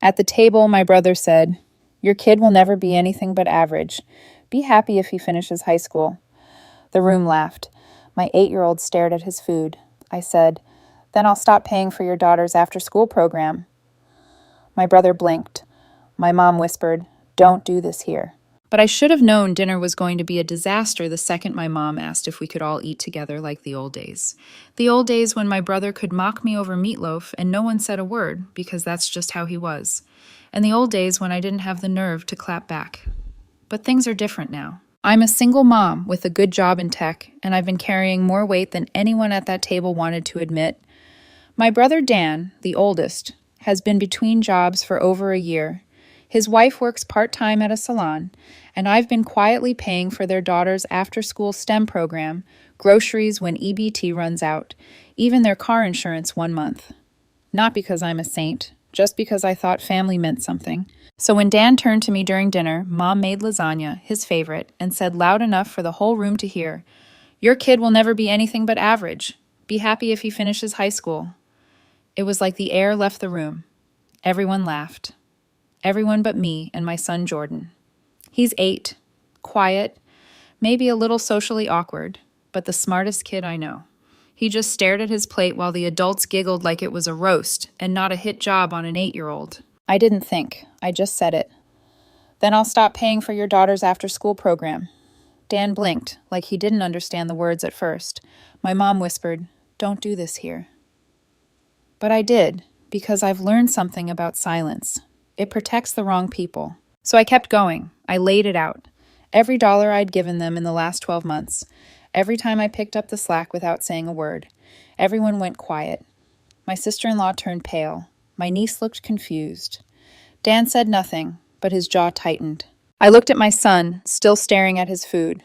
At the table, my brother said, "Your kid will never be anything but average. Be happy if he finishes high school." The room laughed. My 8-year-old stared at his food. I said, "Then I'll stop paying for your daughter's after-school program." My brother blinked. My mom whispered, "Don't do this here." But I should have known dinner was going to be a disaster the second my mom asked if we could all eat together like the old days. The old days when my brother could mock me over meatloaf and no one said a word because that's just how he was. And the old days when I didn't have the nerve to clap back. But things are different now. I'm a single mom with a good job in tech, and I've been carrying more weight than anyone at that table wanted to admit. My brother Dan, the oldest, has been between jobs for over a year. His wife works part-time at a salon, and I've been quietly paying for their daughter's after-school STEM program, groceries when EBT runs out, even their car insurance 1 month. Not because I'm a saint, just because I thought family meant something. So when Dan turned to me during dinner, Mom made lasagna, his favorite, and said loud enough for the whole room to hear, "Your kid will never be anything but average. Be happy if he finishes high school." It was like the air left the room. Everyone laughed. Everyone but me and my son Jordan. He's 8, quiet, maybe a little socially awkward, but the smartest kid I know. He just stared at his plate while the adults giggled like it was a roast and not a hit job on an 8-year-old. I didn't think. I just said it. "Then I'll stop paying for your daughter's after-school program." Dan blinked, like he didn't understand the words at first. My mom whispered, "Don't do this here." But I did, because I've learned something about silence. It protects the wrong people. So I kept going. I laid it out. Every dollar I'd given them in the last 12 months. Every time I picked up the slack without saying a word. Everyone went quiet. My sister-in-law turned pale. My niece looked confused. Dan said nothing, but his jaw tightened. I looked at my son, still staring at his food.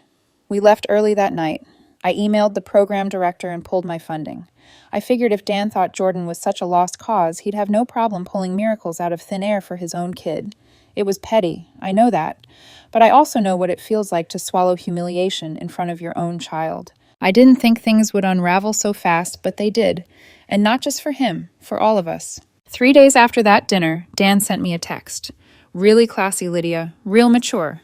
We left early that night. I emailed the program director and pulled my funding. I figured if Dan thought Jordan was such a lost cause, he'd have no problem pulling miracles out of thin air for his own kid. It was petty, I know that, but I also know what it feels like to swallow humiliation in front of your own child. I didn't think things would unravel so fast, but they did, and not just for him, for all of us. 3 days after that dinner, Dan sent me a text. "Really classy, Lydia, real mature."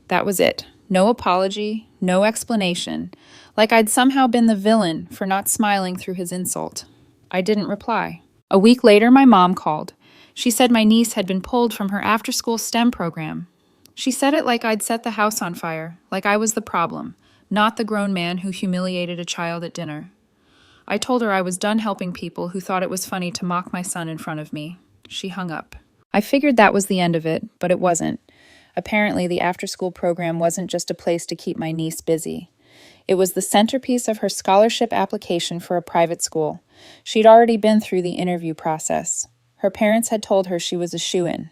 That was it. No apology, no explanation, like I'd somehow been the villain for not smiling through his insult. I didn't reply. A week later, my mom called. She said my niece had been pulled from her after-school STEM program. She said it like I'd set the house on fire, like I was the problem, not the grown man who humiliated a child at dinner. I told her I was done helping people who thought it was funny to mock my son in front of me. She hung up. I figured that was the end of it, but it wasn't. Apparently, the after-school program wasn't just a place to keep my niece busy. It was the centerpiece of her scholarship application for a private school. She'd already been through the interview process. Her parents had told her she was a shoo-in.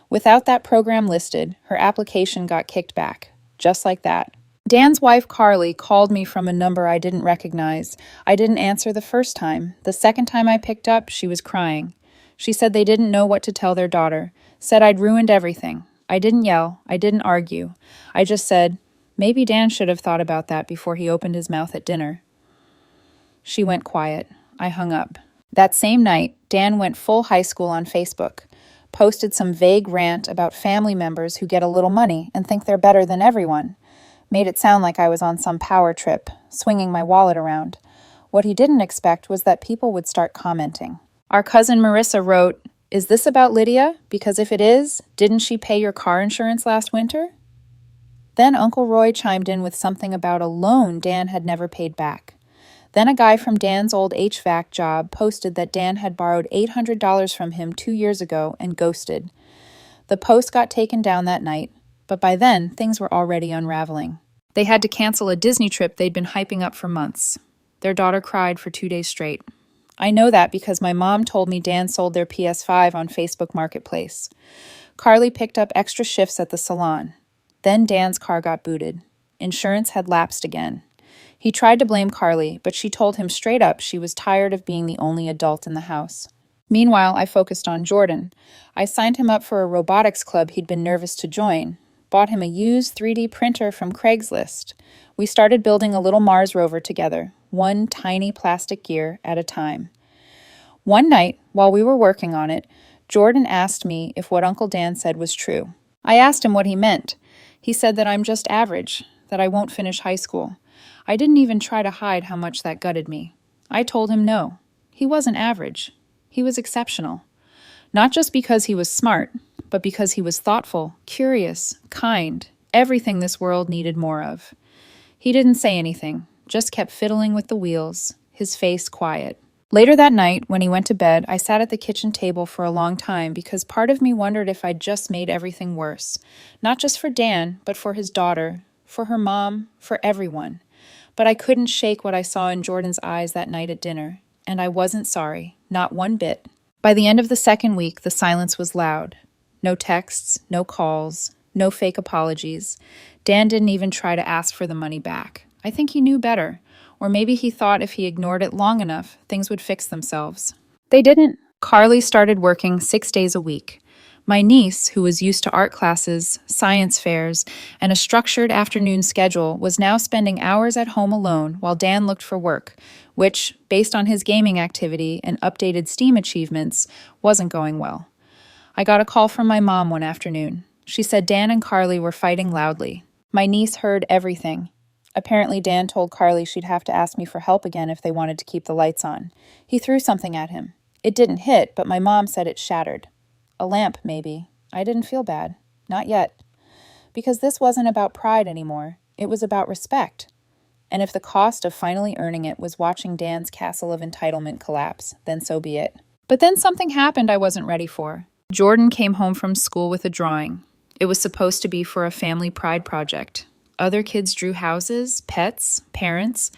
Without that program listed, her application got kicked back. Just like that. Dan's wife, Carly, called me from a number I didn't recognize. I didn't answer the first time. The second time I picked up, she was crying. She said they didn't know what to tell their daughter. Said I'd ruined everything. I didn't yell. I didn't argue. I just said, maybe Dan should have thought about that before he opened his mouth at dinner. She went quiet. I hung up. That same night, Dan went full high school on Facebook. Posted some vague rant about family members who get a little money and think they're better than everyone. Made it sound like I was on some power trip, swinging my wallet around. What he didn't expect was that people would start commenting. Our cousin Marissa wrote, "Is this about Lydia? Because if it is, didn't she pay your car insurance last winter?" Then Uncle Roy chimed in with something about a loan Dan had never paid back. Then a guy from Dan's old HVAC job posted that Dan had borrowed $800 from him 2 years ago and ghosted. The post got taken down that night, but by then, things were already unraveling. They had to cancel a Disney trip they'd been hyping up for months. Their daughter cried for 2 days straight. I know that because my mom told me Dan sold their PS5 on Facebook Marketplace. Carly picked up extra shifts at the salon. Then Dan's car got booted. Insurance had lapsed again. He tried to blame Carly, but she told him straight up she was tired of being the only adult in the house. Meanwhile, I focused on Jordan. I signed him up for a robotics club he'd been nervous to join. Bought him a used 3D printer from Craigslist. We started building a little Mars rover together, one tiny plastic gear at a time. One night, while we were working on it, Jordan asked me if what Uncle Dan said was true. I asked him what he meant. He said that I'm just average, that I won't finish high school. I didn't even try to hide how much that gutted me. I told him no. He wasn't average. He was exceptional. Not just because he was smart, but because he was thoughtful, curious, kind, everything this world needed more of. He didn't say anything, just kept fiddling with the wheels, his face quiet. Later that night, when he went to bed, I sat at the kitchen table for a long time because part of me wondered if I'd just made everything worse. Not just for Dan, but for his daughter, for her mom, for everyone. But I couldn't shake what I saw in Jordan's eyes that night at dinner, and I wasn't sorry, not one bit. By the end of the second week, the silence was loud. No texts, no calls, no fake apologies. Dan didn't even try to ask for the money back. I think he knew better. Or maybe he thought if he ignored it long enough, things would fix themselves. They didn't. Carly started working 6 days a week. My niece, who was used to art classes, science fairs, and a structured afternoon schedule, was now spending hours at home alone while Dan looked for work, which, based on his gaming activity and updated STEAM achievements, wasn't going well. I got a call from my mom one afternoon. She said Dan and Carly were fighting loudly. My niece heard everything. Apparently, Dan told Carly she'd have to ask me for help again if they wanted to keep the lights on. He threw something at him. It didn't hit, but my mom said it shattered. A lamp, maybe. I didn't feel bad. Not yet. Because this wasn't about pride anymore. It was about respect. And if the cost of finally earning it was watching Dan's castle of entitlement collapse, then so be it. But then something happened I wasn't ready for. Jordan came home from school with a drawing. It was supposed to be for a family pride project. Other kids drew houses, pets, parents.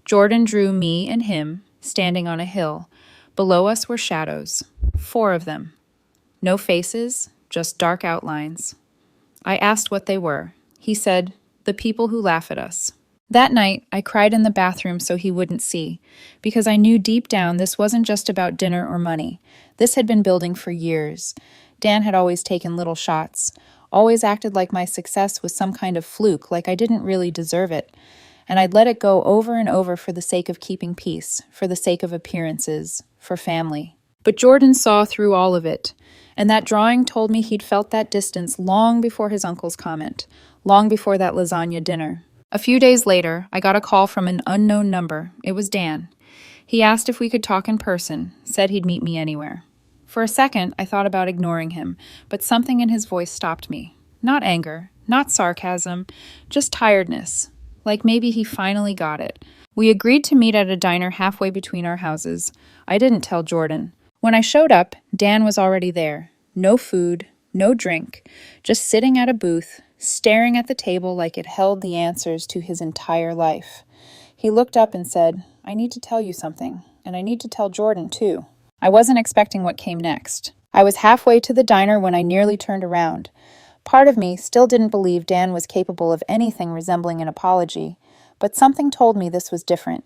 Jordan drew me and him, standing on a hill. Below us were shadows. 4 of them. No faces, just dark outlines. I asked what they were. He said, "The people who laugh at us." That night, I cried in the bathroom so he wouldn't see, because I knew deep down this wasn't just about dinner or money. This had been building for years. Dan had always taken little shots, always acted like my success was some kind of fluke, like I didn't really deserve it. And I'd let it go over and over for the sake of keeping peace, for the sake of appearances, for family. But Jordan saw through all of it, and that drawing told me he'd felt that distance long before his uncle's comment, long before that lasagna dinner. A few days later, I got a call from an unknown number. It was Dan. He asked if we could talk in person, said he'd meet me anywhere. For a second, I thought about ignoring him, but something in his voice stopped me. Not anger, not sarcasm, just tiredness. Like maybe he finally got it. We agreed to meet at a diner halfway between our houses. I didn't tell Jordan. When I showed up, Dan was already there. No food, no drink, just sitting at a booth, staring at the table like it held the answers to his entire life. He looked up and said, "I need to tell you something, and I need to tell Jordan too." I wasn't expecting what came next. I was halfway to the diner when I nearly turned around. Part of me still didn't believe Dan was capable of anything resembling an apology, but something told me this was different.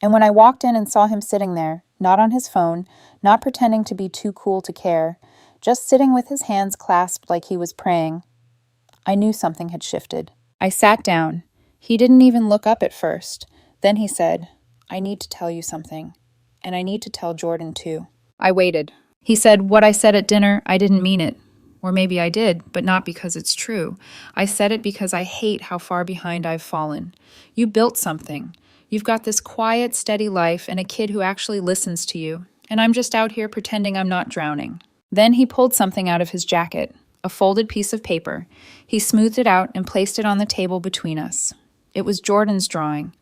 And when I walked in and saw him sitting there, not on his phone, not pretending to be too cool to care, just sitting with his hands clasped like he was praying, I knew something had shifted. I sat down. He didn't even look up at first. Then he said, "I need to tell you something. And I need to tell Jordan too." I waited. He said, "What I said at dinner, I didn't mean it. Or maybe I did, but not because it's true. I said it because I hate how far behind I've fallen. You built something. You've got this quiet, steady life and a kid who actually listens to you. And I'm just out here pretending I'm not drowning." Then he pulled something out of his jacket, a folded piece of paper. He smoothed it out and placed it on the table between us. It was Jordan's drawing,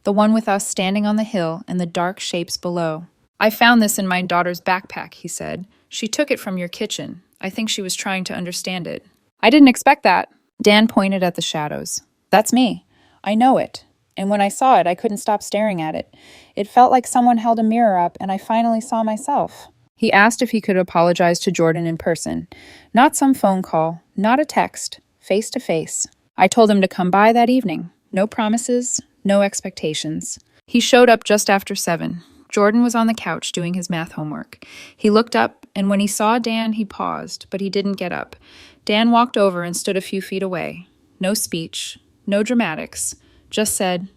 the one with us standing on the hill and the dark shapes below. "I found this in my daughter's backpack," he said. "She took it from your kitchen. I think she was trying to understand it." "I didn't expect that." Dan pointed at the shadows. "That's me. I know it. And when I saw it, I couldn't stop staring at it. It felt like someone held a mirror up and I finally saw myself." He asked if he could apologize to Jordan in person. Not some phone call, not a text, face to face. I told him to come by that evening. No promises, no expectations. He showed up just after 7. Jordan was on the couch doing his math homework. He looked up, and when he saw Dan, he paused, but he didn't get up. Dan walked over and stood a few feet away. No speech, no dramatics. Just said,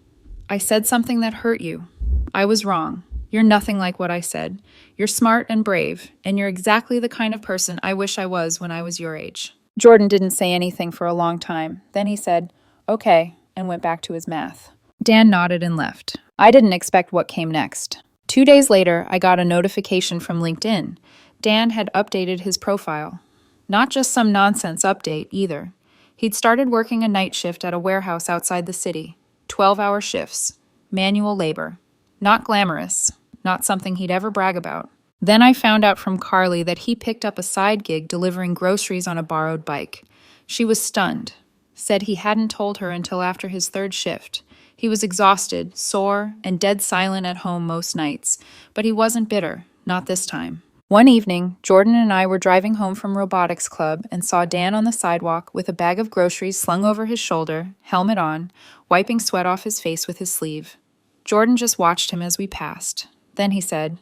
"I said something that hurt you. I was wrong. You're nothing like what I said. You're smart and brave, and you're exactly the kind of person I wish I was when I was your age." Jordan didn't say anything for a long time. Then he said, "Okay," and went back to his math. Dan nodded and left. I didn't expect what came next. 2 days later, I got a notification from LinkedIn. Dan had updated his profile. Not just some nonsense update, either. He'd started working a night shift at a warehouse outside the city. 12-hour shifts. Manual labor. Not glamorous. Not something he'd ever brag about. Then I found out from Carly that he picked up a side gig delivering groceries on a borrowed bike. She was stunned. Said he hadn't told her until after his third shift. He was exhausted, sore, and dead silent at home most nights. But he wasn't bitter. Not this time. One evening, Jordan and I were driving home from robotics club and saw Dan on the sidewalk with a bag of groceries slung over his shoulder, helmet on, wiping sweat off his face with his sleeve. Jordan just watched him as we passed. Then he said,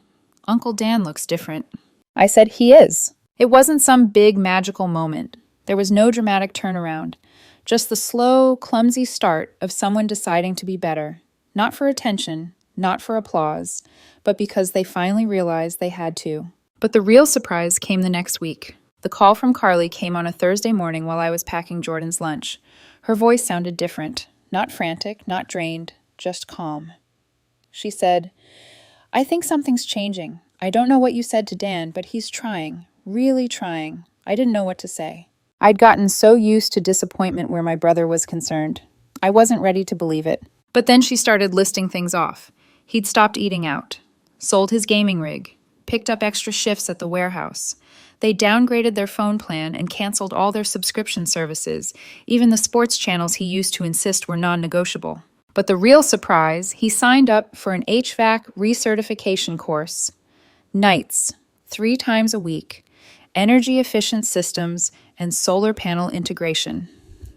"Uncle Dan looks different." I said, "He is." It wasn't some big magical moment. There was no dramatic turnaround. Just the slow, clumsy start of someone deciding to be better. Not for attention, not for applause, but because they finally realized they had to. But the real surprise came the next week. The call from Carly came on a Thursday morning while I was packing Jordan's lunch. Her voice sounded different. Not frantic, not drained, just calm. She said, "I think something's changing. I don't know what you said to Dan, but he's trying, really trying." I didn't know what to say. I'd gotten so used to disappointment where my brother was concerned. I wasn't ready to believe it. But then she started listing things off. He'd stopped eating out, sold his gaming rig, picked up extra shifts at the warehouse. They downgraded their phone plan and canceled all their subscription services. Even the sports channels he used to insist were non-negotiable. But the real surprise, he signed up for an HVAC recertification course. Nights, 3 times a week, energy-efficient systems, and solar panel integration.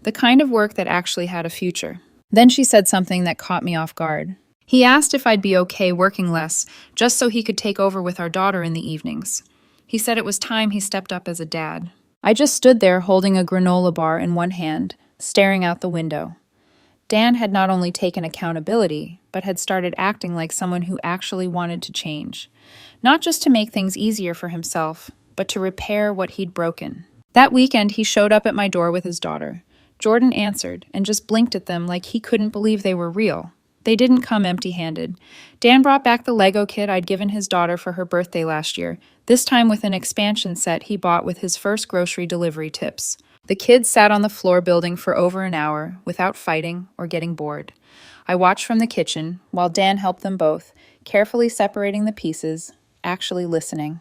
The kind of work that actually had a future. Then she said something that caught me off guard. He asked if I'd be okay working less, just so he could take over with our daughter in the evenings. He said it was time he stepped up as a dad. I just stood there holding a granola bar in one hand, staring out the window. Dan had not only taken accountability, but had started acting like someone who actually wanted to change. Not just to make things easier for himself, but to repair what he'd broken. That weekend, he showed up at my door with his daughter. Jordan answered and just blinked at them like he couldn't believe they were real. They didn't come empty-handed. Dan brought back the Lego kit I'd given his daughter for her birthday last year, this time with an expansion set he bought with his first grocery delivery tips. The kids sat on the floor building for over an hour, without fighting or getting bored. I watched from the kitchen, while Dan helped them both, carefully separating the pieces, actually listening.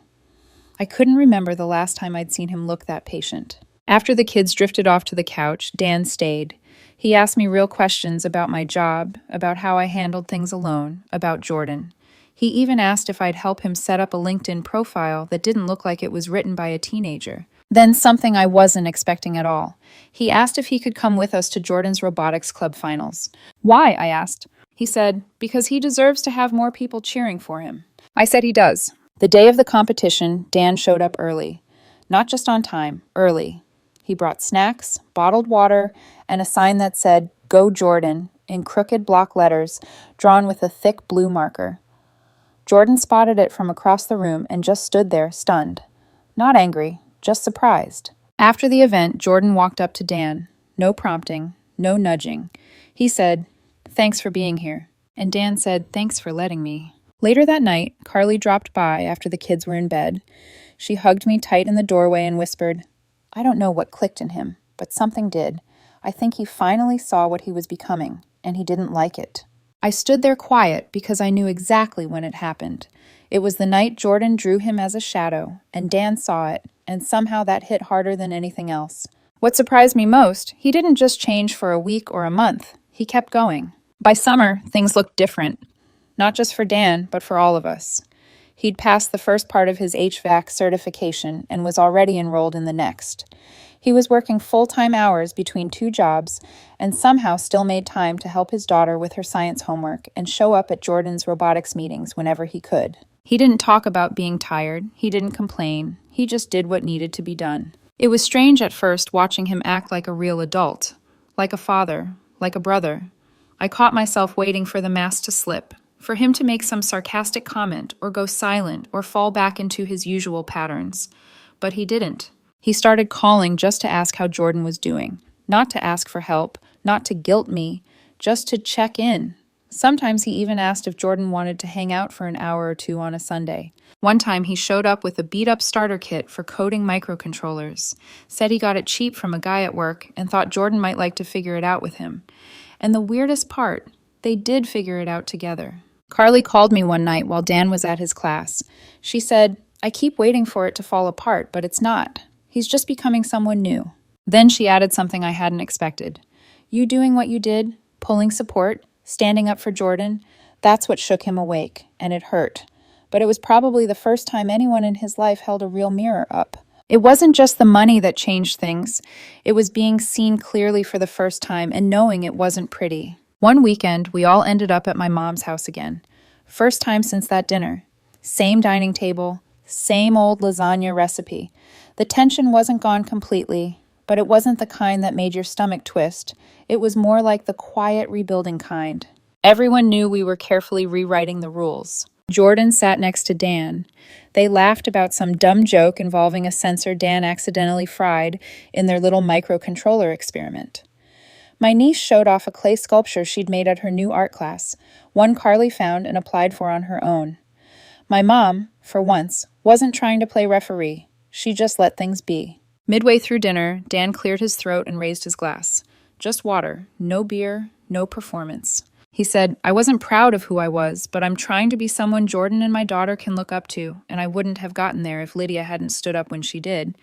I couldn't remember the last time I'd seen him look that patient. After the kids drifted off to the couch, Dan stayed. He asked me real questions about my job, about how I handled things alone, about Jordan. He even asked if I'd help him set up a LinkedIn profile that didn't look like it was written by a teenager. Then something I wasn't expecting at all. He asked if he could come with us to Jordan's robotics club finals. "Why?" I asked. He said, "Because he deserves to have more people cheering for him." I said he does. The day of the competition, Dan showed up early. Not just on time, early. He brought snacks, bottled water, and a sign that said, "Go Jordan," in crooked block letters, drawn with a thick blue marker. Jordan spotted it from across the room and just stood there, stunned. Not angry, just surprised. After the event, Jordan walked up to Dan. No prompting, no nudging. He said, "Thanks for being here." And Dan said, "Thanks for letting me." Later that night, Carly dropped by after the kids were in bed. She hugged me tight in the doorway and whispered, "I don't know what clicked in him, but something did. I think he finally saw what he was becoming, and he didn't like it." I stood there quiet because I knew exactly when it happened. It was the night Jordan drew him as a shadow, and Dan saw it, and somehow that hit harder than anything else. What surprised me most, he didn't just change for a week or a month. He kept going. By summer, things looked different. Not just for Dan, but for all of us. He'd passed the first part of his HVAC certification and was already enrolled in the next. He was working full-time hours between 2 jobs and somehow still made time to help his daughter with her science homework and show up at Jordan's robotics meetings whenever he could. He didn't talk about being tired. He didn't complain. He just did what needed to be done. It was strange at first watching him act like a real adult, like a father, like a brother. I caught myself waiting for the mask to slip, for him to make some sarcastic comment or go silent or fall back into his usual patterns. But he didn't. He started calling just to ask how Jordan was doing, not to ask for help, not to guilt me, just to check in. Sometimes he even asked if Jordan wanted to hang out for an hour or two on a Sunday. One time he showed up with a beat-up starter kit for coding microcontrollers, said he got it cheap from a guy at work and thought Jordan might like to figure it out with him. And the weirdest part, they did figure it out together. Carly called me one night while Dan was at his class. She said, "I keep waiting for it to fall apart, but it's not. He's just becoming someone new." Then she added something I hadn't expected. "You doing what you did, pulling support, standing up for Jordan, that's what shook him awake, and it hurt. But it was probably the first time anyone in his life held a real mirror up. It wasn't just the money that changed things. It was being seen clearly for the first time and knowing it wasn't pretty." One weekend, we all ended up at my mom's house again. First time since that dinner. Same dining table, same old lasagna recipe. The tension wasn't gone completely, but it wasn't the kind that made your stomach twist. It was more like the quiet rebuilding kind. Everyone knew we were carefully rewriting the rules. Jordan sat next to Dan. They laughed about some dumb joke involving a sensor Dan accidentally fried in their little microcontroller experiment. My niece showed off a clay sculpture she'd made at her new art class, one Carly found and applied for on her own. My mom, for once, wasn't trying to play referee. She just let things be. Midway through dinner, Dan cleared his throat and raised his glass. Just water, no beer, no performance. He said, "I wasn't proud of who I was, but I'm trying to be someone Jordan and my daughter can look up to, and I wouldn't have gotten there if Lydia hadn't stood up when she did,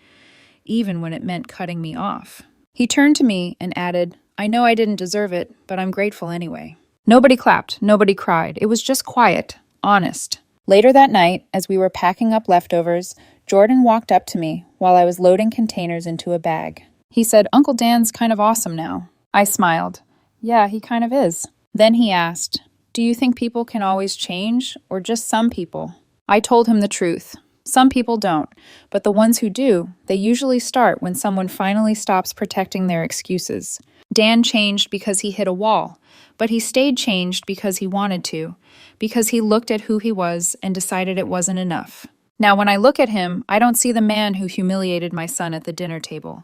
even when it meant cutting me off." He turned to me and added, "I know I didn't deserve it, but I'm grateful anyway." Nobody clapped, nobody cried. It was just quiet, honest. Later that night, as we were packing up leftovers, Jordan walked up to me while I was loading containers into a bag. He said, "Uncle Dan's kind of awesome now." I smiled. "Yeah, he kind of is." Then he asked, "Do you think people can always change, or just some people?" I told him the truth. Some people don't, but the ones who do, they usually start when someone finally stops protecting their excuses. Dan changed because he hit a wall, but he stayed changed because he wanted to, because he looked at who he was and decided it wasn't enough. Now, when I look at him, I don't see the man who humiliated my son at the dinner table.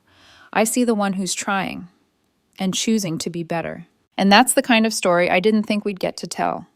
I see the one who's trying and choosing to be better. And that's the kind of story I didn't think we'd get to tell.